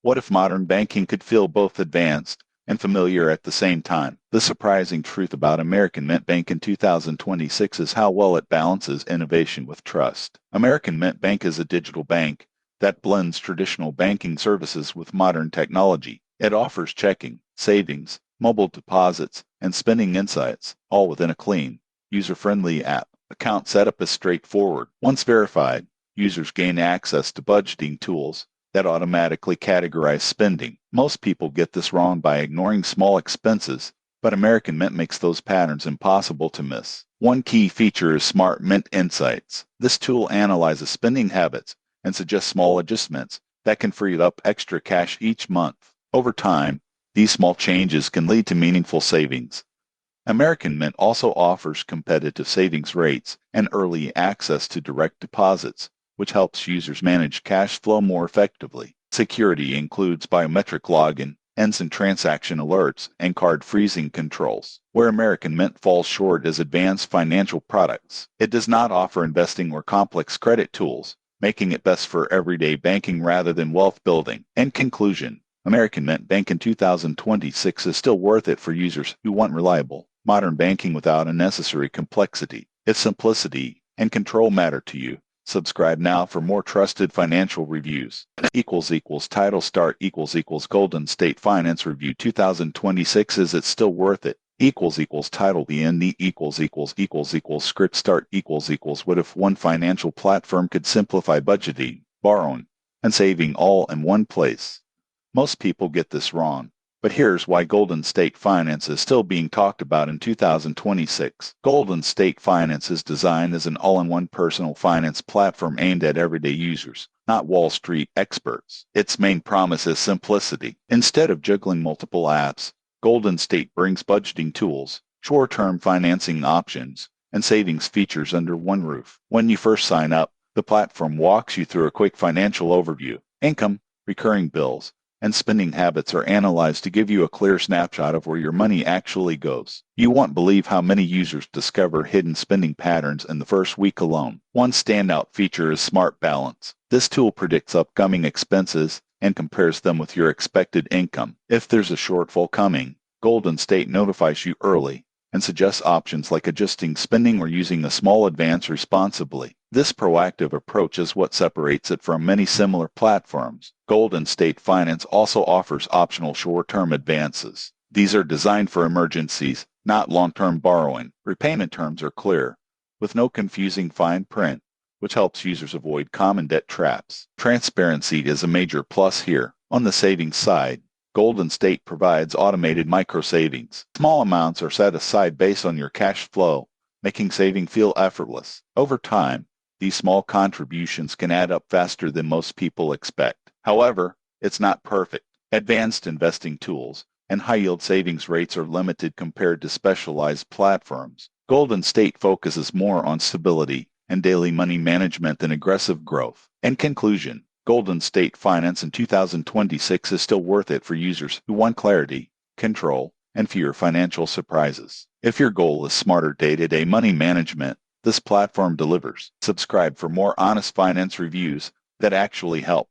What if modern banking could feel both advanced and familiar at the same time? The surprising truth about American Mint Bank in 2026 is how well it balances innovation with trust. American Mint Bank is a digital bank that blends traditional banking services with modern technology. It offers checking, savings, mobile deposits, and spending insights, all within a clean, user-friendly app. Account setup is straightforward. Once verified, users gain access to budgeting tools that automatically categorize spending. Most people get this wrong by ignoring small expenses, but American Mint makes those patterns impossible to miss. One key feature is Smart Mint Insights. This tool analyzes spending habits and suggests small adjustments that can free up extra cash each month. Over time, these small changes can lead to meaningful savings. American Mint also offers competitive savings rates and early access to direct deposits, which helps users manage cash flow more effectively. Security includes biometric login, instant transaction alerts, and card freezing controls. Where American Mint falls short is advanced financial products. It does not offer investing or complex credit tools, making it best for everyday banking rather than wealth building. In conclusion, American Mint Bank in 2026 is still worth it for users who want reliable, modern banking without unnecessary complexity. If simplicity and control matter to you, subscribe now for more trusted financial reviews. Title start Golden State Finance Review 2026. Is it still worth it? Title script start What if one financial platform could simplify budgeting, borrowing, and saving all in one place? Most people get this wrong. But here's why Golden State Finance is still being talked about in 2026. Golden State Finance is designed as an all-in-one personal finance platform aimed at everyday users, not Wall Street experts. Its main promise is simplicity. Instead of juggling multiple apps, Golden State brings budgeting tools, short-term financing options, and savings features under one roof. When you first sign up, the platform walks you through a quick financial overview. Income, recurring bills, and spending habits are analyzed to give you a clear snapshot of where your money actually goes. You won't believe how many users discover hidden spending patterns in the first week alone. One standout feature is Smart Balance. This tool predicts upcoming expenses and compares them with your expected income. If there's a shortfall coming, Golden State notifies you early and suggests options like adjusting spending or using a small advance responsibly. This proactive approach is what separates it from many similar platforms. Golden State Finance also offers optional short-term advances. These are designed for emergencies, not long-term borrowing. Repayment terms are clear, with no confusing fine print, which helps users avoid common debt traps. Transparency is a major plus here. On the savings side, Golden State provides automated micro-savings. Small amounts are set aside based on your cash flow, making saving feel effortless. Over time, these small contributions can add up faster than most people expect. However, it's not perfect. Advanced investing tools and high-yield savings rates are limited compared to specialized platforms. Golden State focuses more on stability and daily money management than aggressive growth. In conclusion, Golden State Finance in 2026 is still worth it for users who want clarity, control, and fewer financial surprises. If your goal is smarter day-to-day money management, this platform delivers. Subscribe for more honest finance reviews that actually help.